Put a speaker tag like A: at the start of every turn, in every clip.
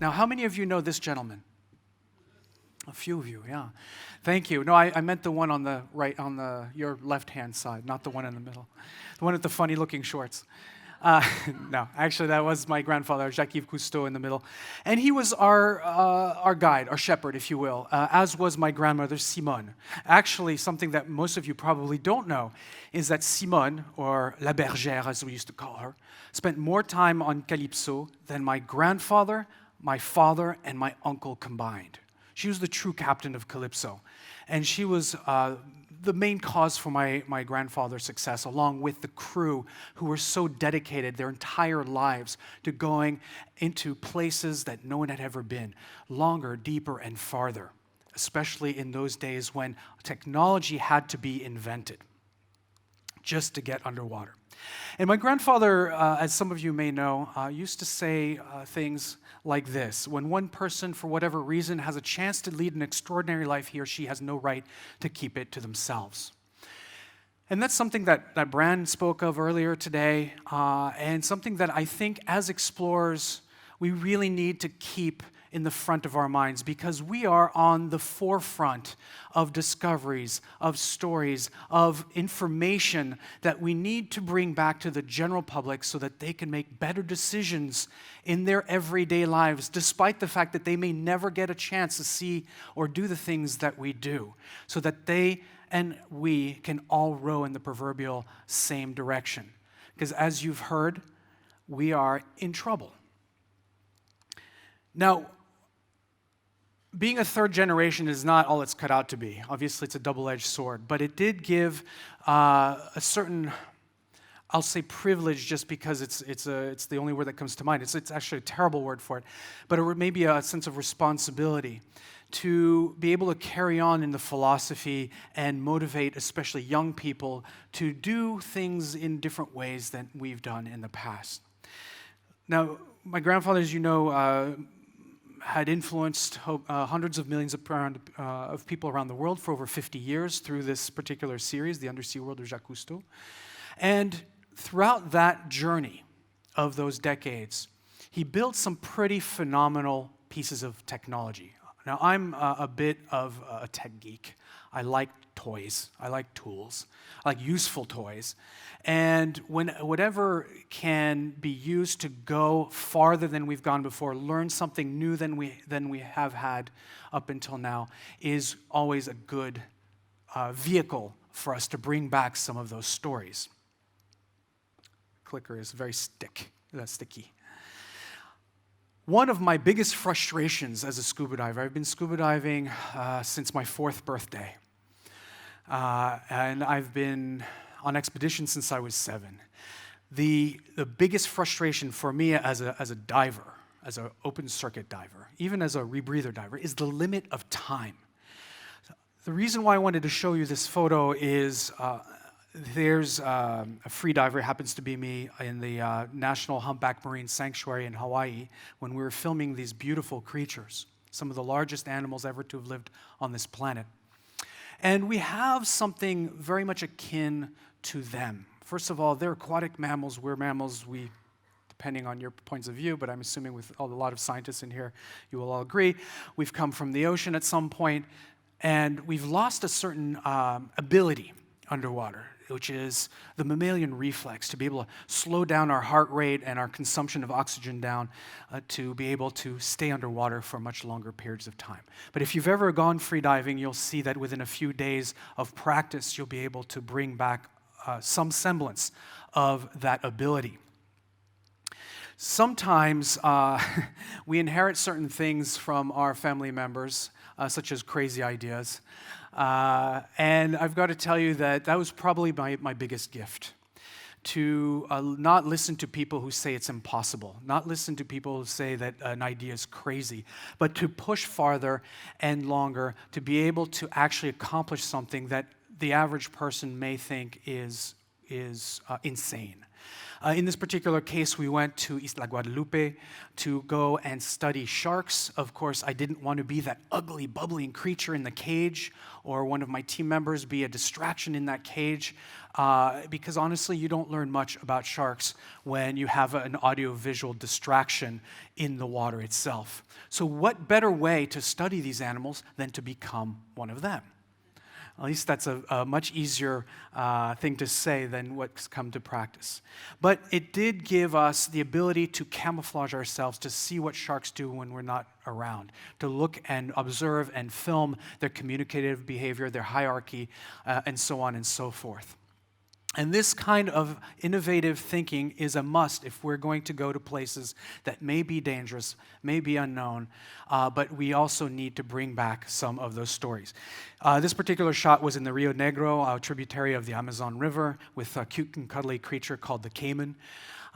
A: Now, how many of you know this gentleman? A few of you, yeah. Thank you. No, I meant the one on the right, your left-hand side, not the one in the middle. The one with the funny-looking shorts. No, actually, that was my grandfather, Jacques-Yves Cousteau, in the middle. And he was our guide, our shepherd, if you will, as was my grandmother, Simone. Actually, something that most of you probably don't know is that Simone, or La Bergère, as we used to call her, spent more time on Calypso than my grandfather, my father, and my uncle combined. She was the true captain of Calypso. And she was the main cause for my grandfather's success, along with the crew who were so dedicated their entire lives to going into places that no one had ever been, longer, deeper, and farther, especially in those days when technology had to be invented just to get underwater. And my grandfather, as some of you may know, used to say things like this: when one person, for whatever reason, has a chance to lead an extraordinary life, he or she has no right to keep it to themselves. And that's something that Brand spoke of earlier today, and something that I think as explorers, we really need to keep in the front of our minds, because we are on the forefront of discoveries, of stories, of information that we need to bring back to the general public so that they can make better decisions in their everyday lives, despite the fact that they may never get a chance to see or do the things that we do, so that they and we can all row in the proverbial same direction. Because as you've heard, we are in trouble. Now, being a third generation is not all it's cut out to be. Obviously, it's a double-edged sword, but it did give a certain, I'll say privilege, just because it's the only word that comes to mind. It's actually a terrible word for it, but it may be a sense of responsibility to be able to carry on in the philosophy and motivate especially young people to do things in different ways than we've done in the past. Now, my grandfather, as you know, had influenced hundreds of millions of people around the world for over 50 years through this particular series, The Undersea World of Jacques Cousteau. And throughout that journey of those decades, he built some pretty phenomenal pieces of technology. Now, I'm a bit of a tech geek. I like toys. I like tools. I like useful toys. And whatever can be used to go farther than we've gone before, learn something new than we have had up until now, is always a good vehicle for us to bring back some of those stories. Clicker is very sticky. One of my biggest frustrations as a scuba diver, I've been scuba diving since my 4th birthday. And I've been on expeditions since I was 7. The biggest frustration for me as a diver, as an open circuit diver, even as a rebreather diver, is the limit of time. The reason why I wanted to show you this photo is there's a free diver, happens to be me, in the National Humpback Marine Sanctuary in Hawaii when we were filming these beautiful creatures, some of the largest animals ever to have lived on this planet. And we have something very much akin to them. First of all, they're aquatic mammals. We're mammals. Depending on your points of view, but I'm assuming with a lot of scientists in here, you will all agree, we've come from the ocean at some point, and we've lost a certain ability underwater, which is the mammalian reflex, to be able to slow down our heart rate and our consumption of oxygen down to be able to stay underwater for much longer periods of time. But if you've ever gone free diving, you'll see that within a few days of practice, you'll be able to bring back some semblance of that ability. Sometimes we inherit certain things from our family members, such as crazy ideas. And I've got to tell you that was probably my biggest gift, to not listen to people who say it's impossible, not listen to people who say that an idea is crazy, but to push farther and longer, to be able to actually accomplish something that the average person may think is is insane. In this particular case, we went to Isla Guadalupe to go and study sharks. Of course, I didn't want to be that ugly, bubbling creature in the cage, or one of my team members be a distraction in that cage, because honestly, you don't learn much about sharks when you have an audio-visual distraction in the water itself. So what better way to study these animals than to become one of them? At least that's a much easier thing to say than what's come to practice. But it did give us the ability to camouflage ourselves, to see what sharks do when we're not around, to look and observe and film their communicative behavior, their hierarchy, and so on and so forth. And this kind of innovative thinking is a must if we're going to go to places that may be dangerous, may be unknown, but we also need to bring back some of those stories. This particular shot was in the Rio Negro, a tributary of the Amazon River, with a cute and cuddly creature called the caiman.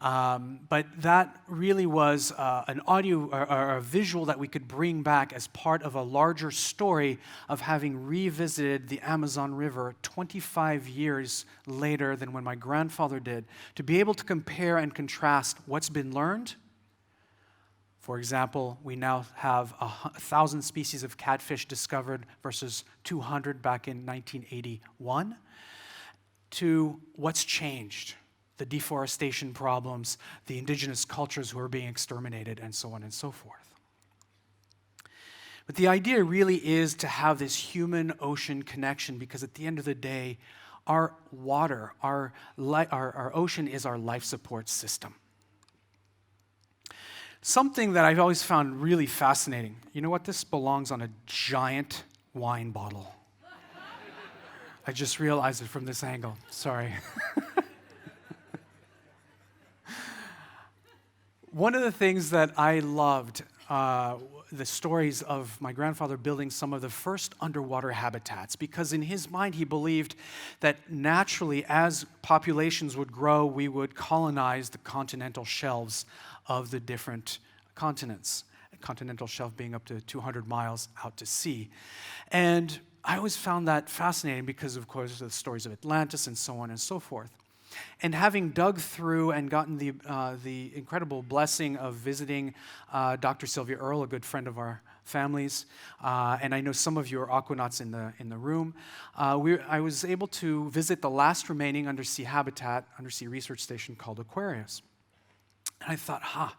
A: But that really was an audio or a visual that we could bring back as part of a larger story of having revisited the Amazon River 25 years later than when my grandfather did, to be able to compare and contrast what's been learned. For example, we now have 1,000 species of catfish discovered versus 200 back in 1981, to what's changed. The deforestation problems, the indigenous cultures who are being exterminated, and so on and so forth. But the idea really is to have this human-ocean connection, because at the end of the day, our water, our ocean is our life support system. Something that I've always found really fascinating, you know what? This belongs on a giant wine bottle. I just realized it from this angle, sorry. One of the things that I loved, the stories of my grandfather building some of the first underwater habitats, because in his mind he believed that naturally as populations would grow, we would colonize the continental shelves of the different continents, a continental shelf being up to 200 miles out to sea. And I always found that fascinating because, of course, the stories of Atlantis and so on and so forth. And having dug through and gotten the incredible blessing of visiting Dr. Sylvia Earle, a good friend of our families, and I know some of you are aquanauts in the room, I was able to visit the last remaining undersea habitat, undersea research station called Aquarius. And I thought,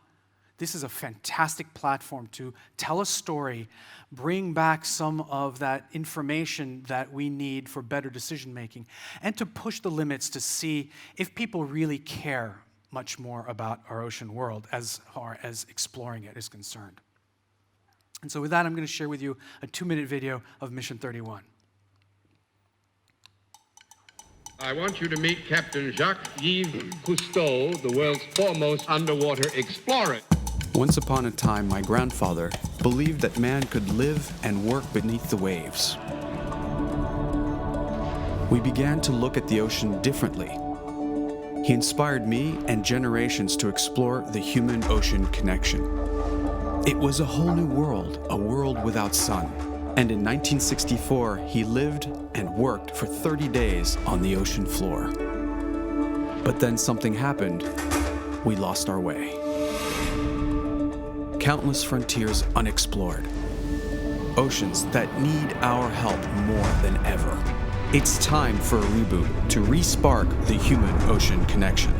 A: this is a fantastic platform to tell a story, bring back some of that information that we need for better decision making, and to push the limits to see if people really care much more about our ocean world as far as exploring it is concerned. And so with that, I'm going to share with you a 2-minute video of Mission 31.
B: I want you to meet Captain Jacques-Yves Cousteau, the world's foremost underwater explorer.
C: Once upon a time, my grandfather believed that man could live and work beneath the waves. We began to look at the ocean differently. He inspired me and generations to explore the human-ocean connection. It was a whole new world, a world without sun. And in 1964, he lived and worked for 30 days on the ocean floor. But then something happened. We lost our way. Countless frontiers unexplored. Oceans that need our help more than ever. It's time for a reboot to re-spark the human-ocean connection.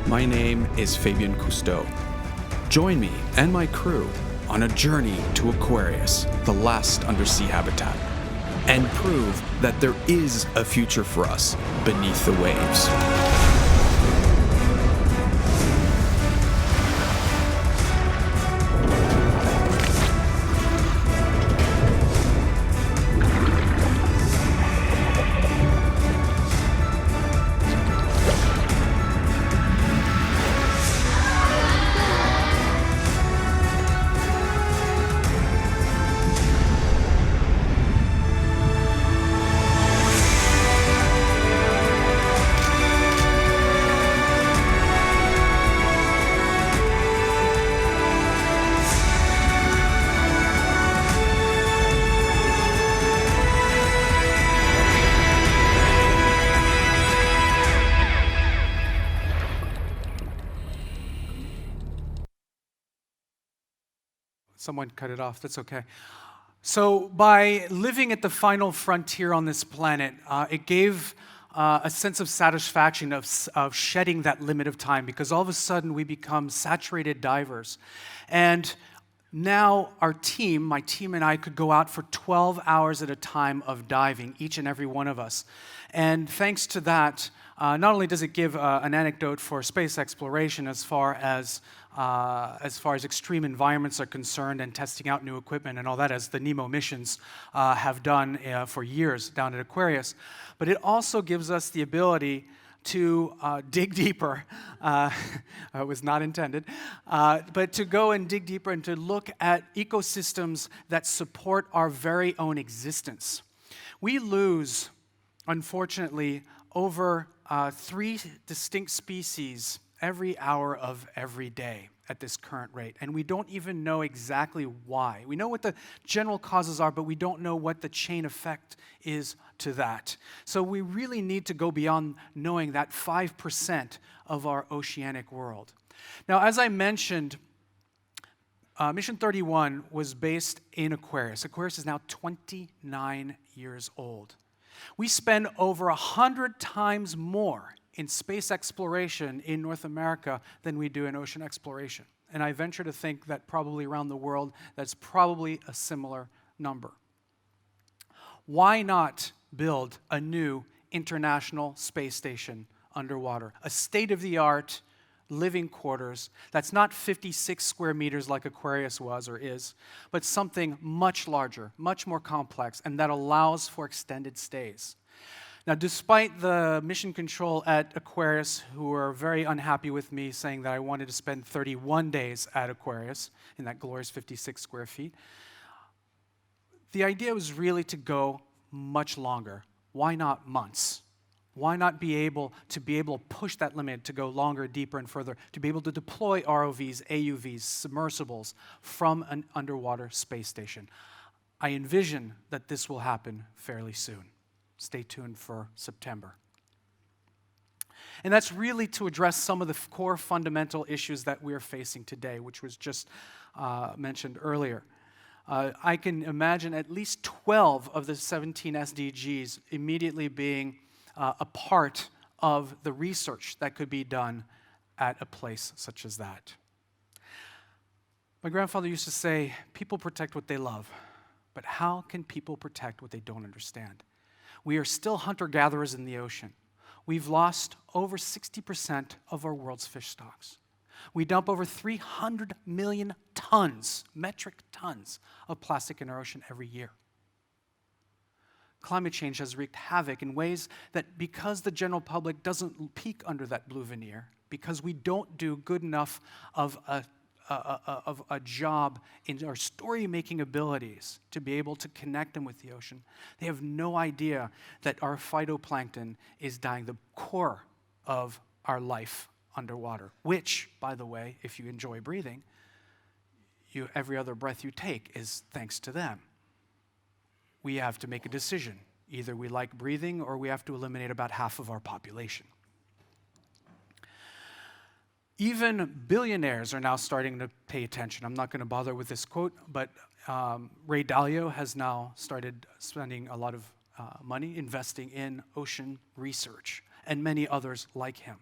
C: My name is Fabien Cousteau. Join me and my crew on a journey to Aquarius, the last undersea habitat, and prove that there is a future for us beneath the waves.
A: Someone cut it off. That's okay. So by living at the final frontier on this planet, it gave a sense of satisfaction of shedding that limit of time, because all of a sudden we become saturated divers. And now our team, my team and I, could go out for 12 hours at a time of diving, each and every one of us. And thanks to that, not only does it give an anecdote for space exploration as far as extreme environments are concerned and testing out new equipment and all that, as the NEMO missions have done for years down at Aquarius, but it also gives us the ability to dig deeper. It was not intended, but to go and dig deeper and to look at ecosystems that support our very own existence. We lose, unfortunately, over 3 distinct species every hour of every day at this current rate, and we don't even know exactly why. We know what the general causes are, but we don't know what the chain effect is to that. So we really need to go beyond knowing that 5% of our oceanic world. Now, as I mentioned, Mission 31 was based in Aquarius. Aquarius is now 29 years old. We spend over 100 times more in space exploration in North America than we do in ocean exploration. And I venture to think that probably around the world, that's probably a similar number. Why not build a new International Space Station underwater? A state-of-the-art living quarters that's not 56 square meters like Aquarius was or is, but something much larger, much more complex, and that allows for extended stays. Now, despite the mission control at Aquarius, who were very unhappy with me saying that I wanted to spend 31 days at Aquarius in that glorious 56 square feet, the idea was really to go much longer. Why not months? Why not be able to push that limit to go longer, deeper, and further, to be able to deploy ROVs, AUVs, submersibles from an underwater space station? I envision that this will happen fairly soon. Stay tuned for September. And that's really to address some of the core fundamental issues that we're facing today, which was just mentioned earlier. I can imagine at least 12 of the 17 SDGs immediately being a part of the research that could be done at a place such as that. My grandfather used to say, people protect what they love, but how can people protect what they don't understand? We are still hunter-gatherers in the ocean. We've lost over 60% of our world's fish stocks. We dump over 300 million tons, metric tons, of plastic in our ocean every year. Climate change has wreaked havoc in ways that, because the general public doesn't peek under that blue veneer, because we don't do good enough of a job in our story-making abilities to be able to connect them with the ocean, they have no idea that our phytoplankton is dying, the core of our life underwater, which, by the way, if you enjoy breathing, every other breath you take is thanks to them. We have to make a decision. Either we like breathing or we have to eliminate about half of our population. Even billionaires are now starting to pay attention. I'm not going to bother with this quote, but Ray Dalio has now started spending a lot of money investing in ocean research, and many others like him.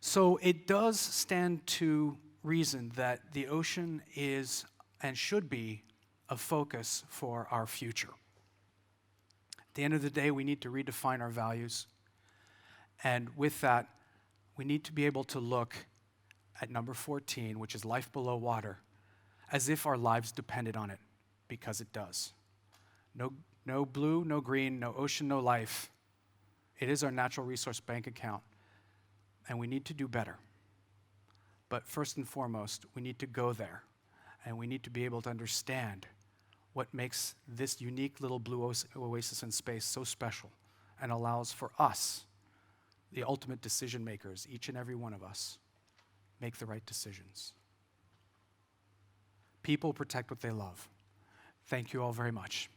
A: So it does stand to reason that the ocean is and should be a focus for our future. At the end of the day, we need to redefine our values. And with that, we need to be able to look at number 14, which is life below water, as if our lives depended on it, because it does. No blue, no green, no ocean, no life. It is our natural resource bank account, and we need to do better. But first and foremost, we need to go there, and we need to be able to understand what makes this unique little blue oasis in space so special and allows for us, the ultimate decision makers, each and every one of us, make the right decisions. People protect what they love. Thank you all very much.